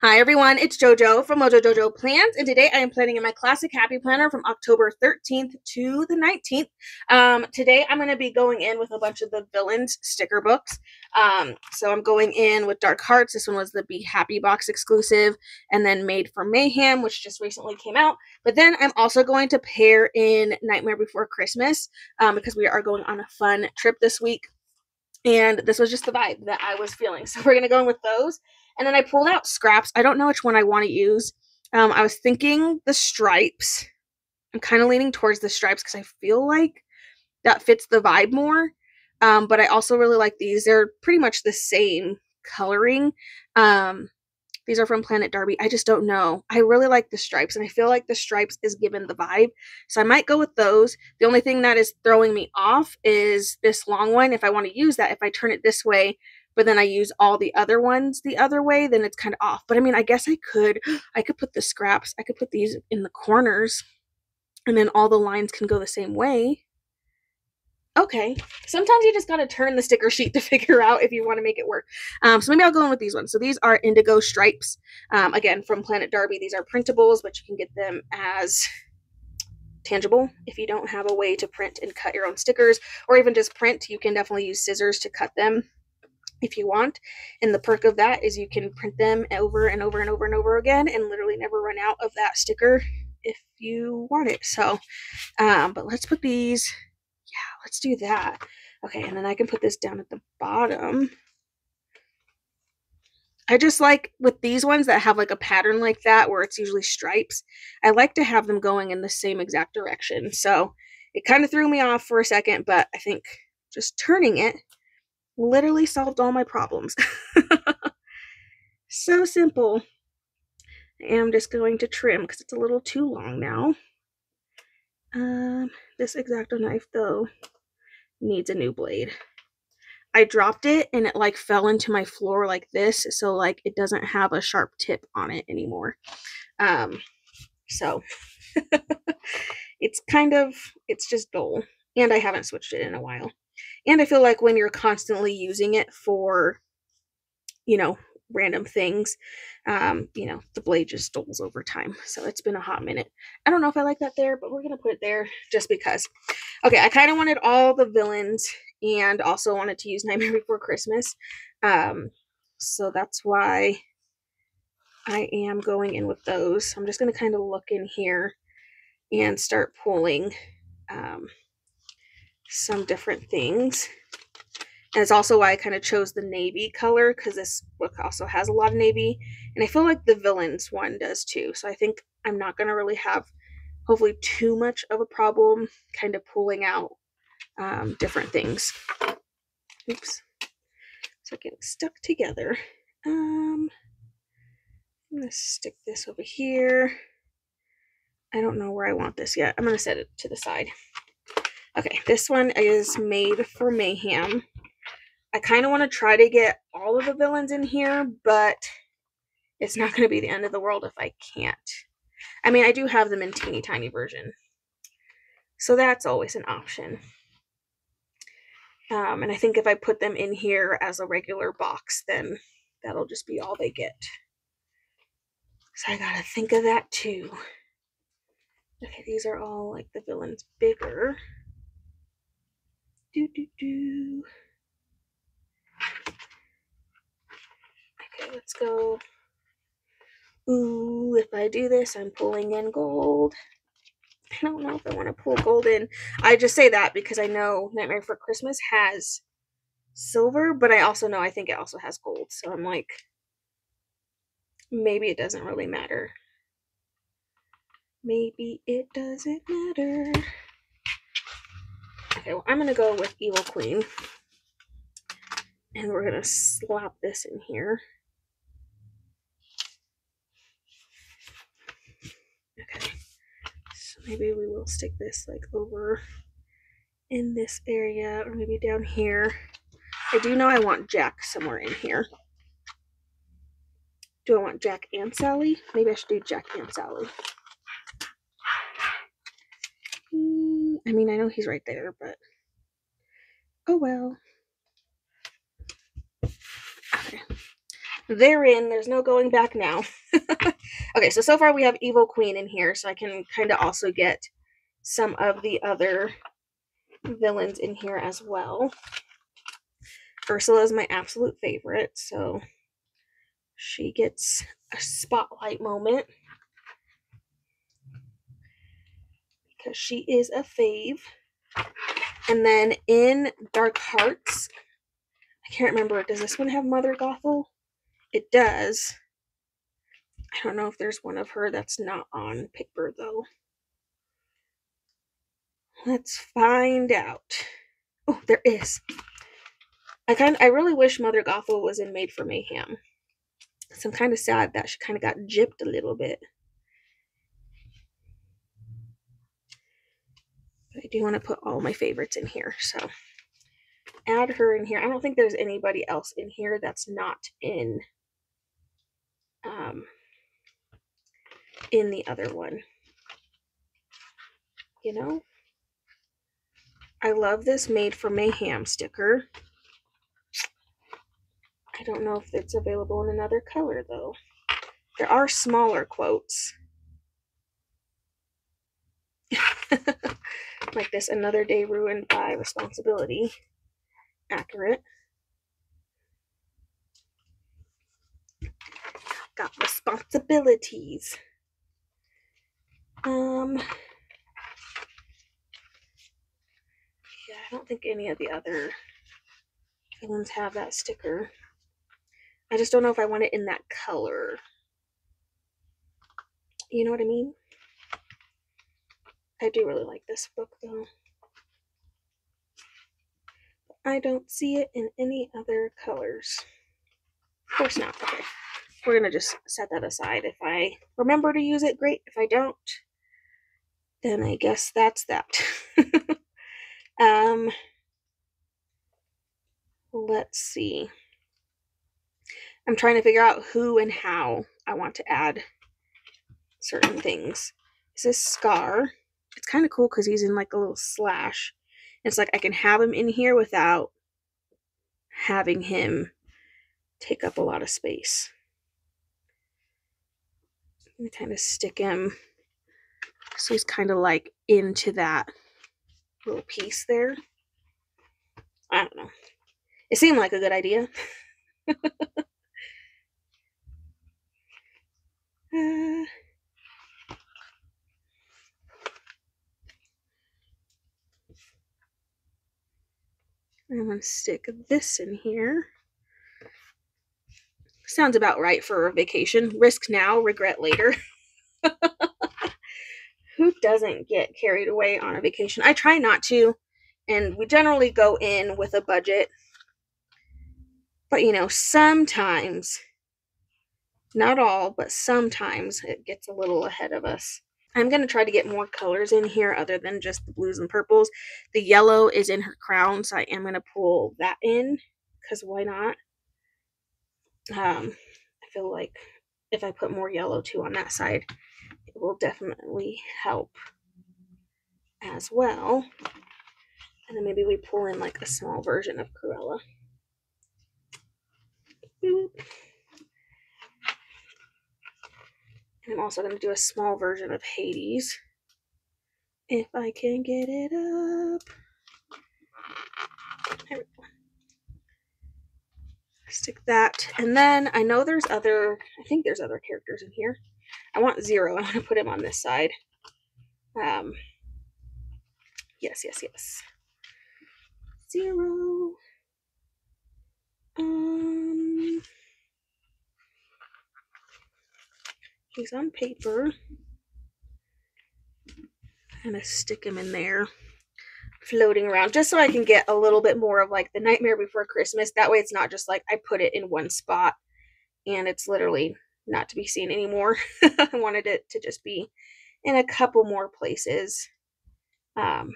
Hi everyone, it's JoJo from Mojo Jojo Plans, and today I am planning in my classic happy planner from October 13th to the 19th. Today I'm going to be going in with a bunch of the villains sticker books. So I'm going in with Dark Hearts. This one was the Be Happy box exclusive, and then Made for Mayhem, which just recently came out. But then I'm also going to pair in Nightmare Before Christmas because we are going on a fun trip this week. And this was just the vibe that I was feeling. So we're going to go in with those. And then I pulled out scraps. I don't know which one I want to use. I was thinking the stripes. I'm kind of leaning towards the stripes because I feel like that fits the vibe more. But I also really like these. They're pretty much the same coloring. These are from Planet Darby. I just don't know. I really like the stripes, and I feel like the stripes is given the vibe. So I might go with those. The only thing that is throwing me off is this long one. If I want to use that, if I turn it this way, but then I use all the other ones the other way, then it's kind of off. But I mean, I guess I could put the scraps. I could put these in the corners, and then all the lines can go the same way. Okay, sometimes you just gotta turn the sticker sheet to figure out if you want to make it work. So maybe I'll go in with these ones. So these are indigo stripes. Again, from Planet Darby. These are printables, but you can get them as tangible if you don't have a way to print and cut your own stickers, or even just print. You can definitely use scissors to cut them if you want. And the perk of that is you can print them over and over and over and over again and literally never run out of that sticker if you want it. So, but let's put these. Yeah, let's do that. Okay, and then I can put this down at the bottom. I just like with these ones that have like a pattern like that where it's usually stripes, I like to have them going in the same exact direction. So it kind of threw me off for a second, but I think just turning it literally solved all my problems. So simple. I am just going to trim because it's a little too long now. This X-Acto knife though needs a new blade. I dropped it and it like fell into my floor like this, so like it doesn't have a sharp tip on it anymore. So it's just dull, and I haven't switched it in a while. And I feel like when you're constantly using it for, random things, the blade just dulls over time. So it's been a hot minute. I don't know if I like that there, but we're gonna put it there just because. Okay, I kind of wanted all the villains and also wanted to use Nightmare Before Christmas. So that's why I am going in with those. So I'm just gonna kind of look in here and start pulling some different things. And it's also why I kind of chose the navy color, because this book also has a lot of navy. And I feel like the villains one does too. So I think I'm not going to really have, hopefully, too much of a problem kind of pulling out different things. Oops. So getting stuck together. I'm going to stick this over here. I don't know where I want this yet. I'm going to set it to the side. Okay, this one is Made for Mayhem. I kind of want to try to get all of the villains in here, but it's not going to be the end of the world if I can't. I mean, I do have them in teeny tiny version, so that's always an option. And I think if I put them in here as a regular box, then that'll just be all they get. So I gotta think of that too. Okay, these are all like the villains bigger. Okay, let's go. Ooh, if I do this, I'm pulling in gold. I don't know if I want to pull gold in. I just say that because I know Nightmare Before Christmas has silver, but I also know I think it also has gold. So I'm like, maybe it doesn't really matter. Maybe it doesn't matter. Okay, well, I'm going to go with Evil Queen. And we're going to slap this in here. Okay, so maybe we will stick this like over in this area, or maybe down here. I do know I want Jack somewhere in here. Do I want Jack and Sally? Maybe I should do Jack and Sally. I mean, I know he's right there, but oh well. Okay, they're in. There's no going back now. Okay, so far we have Evil Queen in here, so I can kind of also get some of the other villains in here as well. Ursula is my absolute favorite, so she gets a spotlight moment because she is a fave. And then in Dark Hearts, I can't remember, does this one have Mother Gothel? It does. I don't know if there's one of her that's not on paper though. Let's find out. Oh, there is. I really wish Mother Gothel was in Made for Mayhem. So I'm kind of sad that she kind of got gypped a little bit. But I do want to put all my favorites in here, so add her in here. I don't think there's anybody else in here that's not in the other one. You know? I love this Made for Mayhem sticker. I don't know if it's available in another color, though. There are smaller quotes. Like this, another day ruined by responsibility. Accurate. Got responsibilities. Yeah, I don't think any of the other villains have that sticker. I just don't know if I want it in that color. You know what I mean? I do really like this book, though. I don't see it in any other colors. Of course not. Okay. We're going to just set that aside. If I remember to use it, great. If I don't, then I guess that's that. Let's see. I'm trying to figure out who and how I want to add certain things. This is Scar. It's kind of cool because he's in like a little slash. It's like I can have him in here without having him take up a lot of space. I'm kind of stick him so he's kind of like into that little piece there. I don't know. It seemed like a good idea. I'm going to stick this in here. Sounds about right for a vacation. Risk now, regret later. Who doesn't get carried away on a vacation? I try not to, and we generally go in with a budget. But, you know, sometimes, not all, but sometimes it gets a little ahead of us. I'm going to try to get more colors in here other than just the blues and purples. The yellow is in her crown, so I am going to pull that in, because why not? I feel like if I put more yellow too on that side, it will definitely help as well. And then maybe we pull in like a small version of Cruella. Boop. And I'm also going to do a small version of Hades. If I can get it up. There we go. Stick that. And then I know there's other, I think there's other characters in here. I want Zero. I want to put him on this side. Yes. Zero. He's on paper. I'm gonna stick him in there, floating around, just so I can get a little bit more of like the Nightmare Before Christmas. That way it's not just like I put it in one spot and it's literally not to be seen anymore. I wanted it to just be in a couple more places. You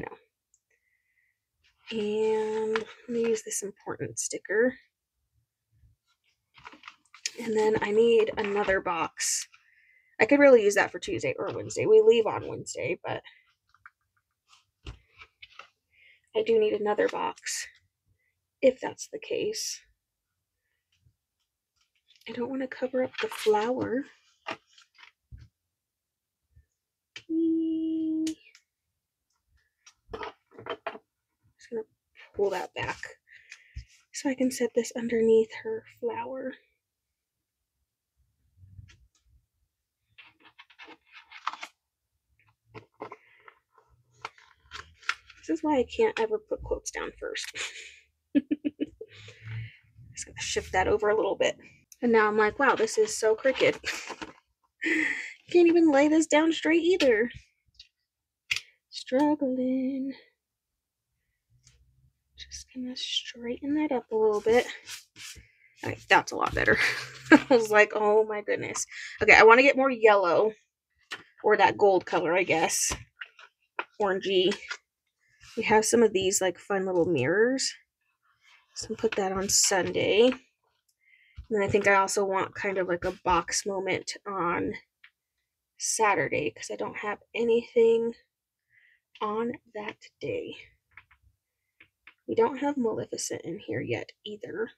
know. And let me use this important sticker. And then I need another box. I could really use that for Tuesday or Wednesday. We leave on Wednesday, but I do need another box if that's the case. I don't want to cover up the flower. Just gonna pull that back so I can set this underneath her flower. This is why I can't ever put quotes down first. Just gonna shift that over a little bit. And now I'm like, wow, this is so crooked. Can't even lay this down straight either. Struggling. Just gonna straighten that up a little bit. Alright, that's a lot better. I was like, oh my goodness. Okay, I want to get more yellow. Or that gold color, I guess. Orangey. We have some of these like fun little mirrors. So I'll put that on Sunday. And then I think I also want kind of like a box moment on Saturday because I don't have anything on that day. We don't have Maleficent in here yet either.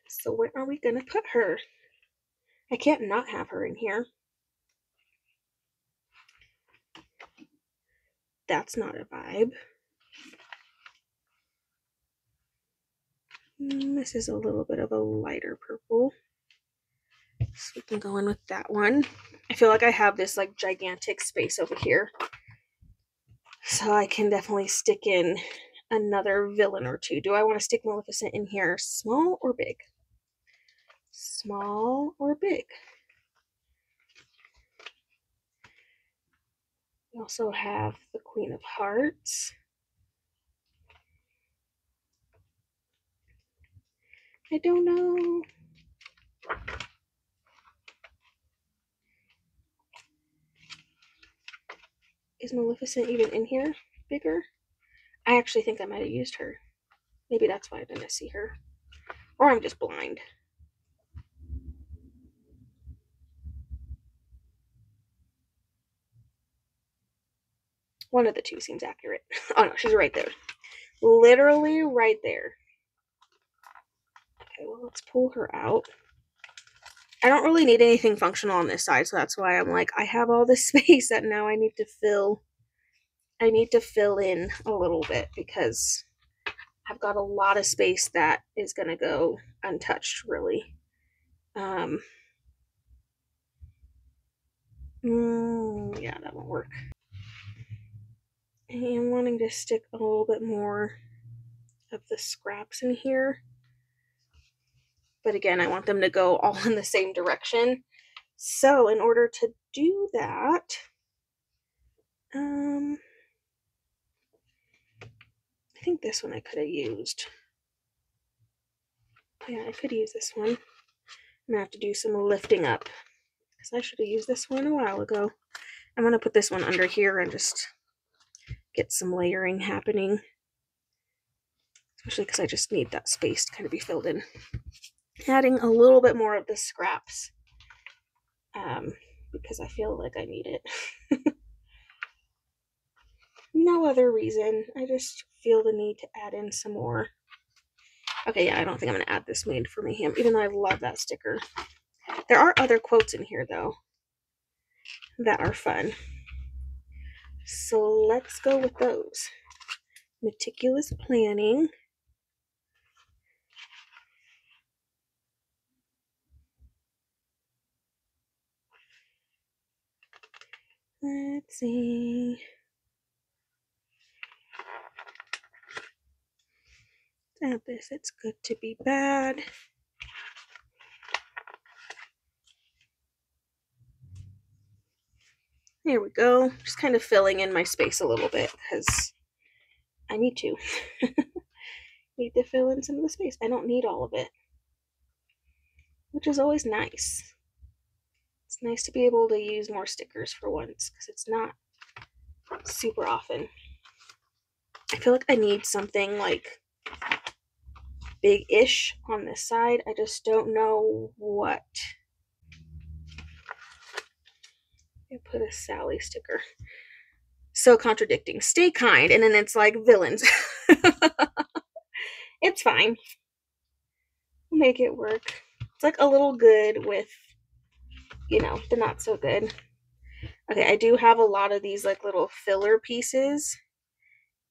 So where are we going to put her? I can't not have her in here. That's not a vibe. This is a little bit of a lighter purple. So we can go in with that one. I feel like I have this like gigantic space over here. So I can definitely stick in another villain or two. Do I want to stick Maleficent in here small or big? Small or big? We also have the Queen of Hearts. I don't know. Is Maleficent even in here bigger? I actually think I might have used her. Maybe that's why I didn't see her. Or I'm just blind. One of the two seems accurate. Oh no, she's right there. Literally right there. Okay, well, let's pull her out. I don't really need anything functional on this side, so that's why I'm like, I have all this space that now I need to fill. I need to fill in a little bit because I've got a lot of space that is going to go untouched, really. Yeah, that won't work. I am wanting to stick a little bit more of the scraps in here. But again, I want them to go all in the same direction. So in order to do that, I think this one I could have used. Yeah, I could use this one. I'm gonna have to do some lifting up because I should have used this one a while ago. I'm gonna put this one under here and just get some layering happening, especially because I just need that space to kind of be filled in. Adding a little bit more of the scraps because I feel like I need it. No other reason. I just feel the need to add in some more. Okay, yeah, I don't think I'm going to add this Made for Mayhem, even though I love that sticker. There are other quotes in here, though, that are fun. So let's go with those. Meticulous planning. Let's see. Let's add this. It's good to be bad. There we go. Just kind of filling in my space a little bit because I need to. Need to fill in some of the space. I don't need all of it, which is always nice. It's nice to be able to use more stickers for once because it's not super often. I feel like I need something like big-ish on this side. I just don't know what. I put a Sally sticker. So contradicting. Stay kind, and then it's like villains. It's fine. make it work. It's like a little good with, you know, the not so good. Okay, I do have a lot of these like little filler pieces,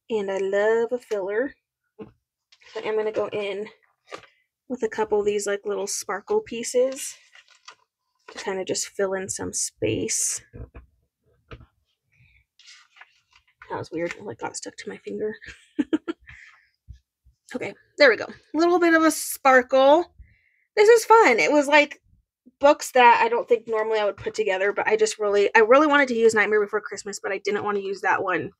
and I love a filler. So I'm going to go in with a couple of these like little sparkle pieces to kind of just fill in some space. That was weird. It like got stuck to my finger. Okay, there we go. A little bit of a sparkle. This is fun. It was like books that I don't think normally I would put together, but I really wanted to use Nightmare Before Christmas, but I didn't want to use that one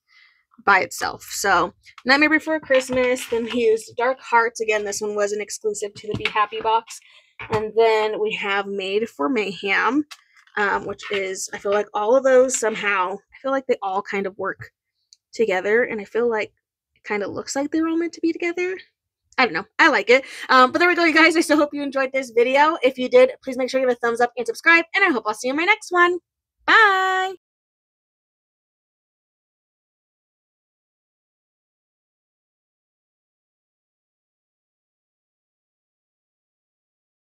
by itself. So Nightmare Before Christmas, then we used Dark Hearts. Again, this one was an exclusive to the Be Happy box. And then we have Made for Mayhem, which is, I feel like all of those somehow, I feel like they all kind of work together, and I feel like it kind of looks like they're all meant to be together. I don't know. I like it. But there we go, you guys. I still hope you enjoyed this video. If you did, please make sure you give a thumbs up and subscribe, and I hope I'll see you in my next one. Bye!